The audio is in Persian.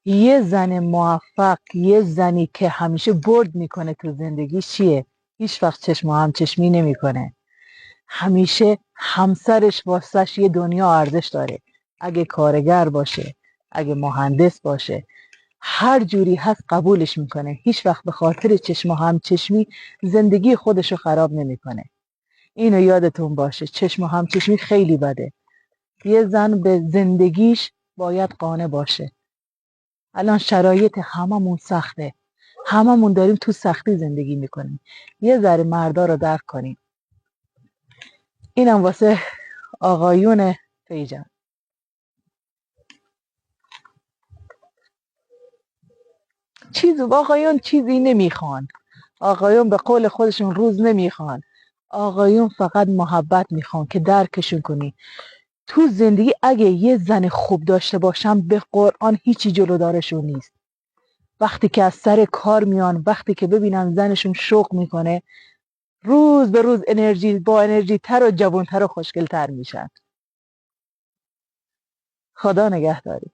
یه زن موفق، یه زنی که همیشه برد میکنه تو زندگی چیه؟ هیچ وقت چشم و همچشمی نمیکنه. همیشه همسرش واسش یه دنیا ارزش داره. اگه کارگر باشه، اگه مهندس باشه، هر جوری هست قبولش میکنه. هیچ وقت به خاطر چشم و همچشمی زندگی خودشو خراب نمیکنه. اینو یادتون باشه، چشم و همچشمی خیلی بده. یه زن به زندگیش باید قانع باشه. الان شرایط هممون سخته، هممون داریم تو سختی زندگی میکنیم. یه ذره مردا رو درک کنیم. اینم واسه آقایون فیجن. آقایون چیزی نمیخوان. آقایون به قول خودشون روز نمیخوان. آقایون فقط محبت میخوان که درکشون کنی. تو زندگی اگه یه زن خوب داشته باشم به قرآن هیچی جلودارشون نیست. وقتی که از سر کار میان، وقتی که ببینن زنشون شوق میکنه، روز به روز با انرژی تر و جوانتر و خوشگلتر میشن. خدا نگهدارید.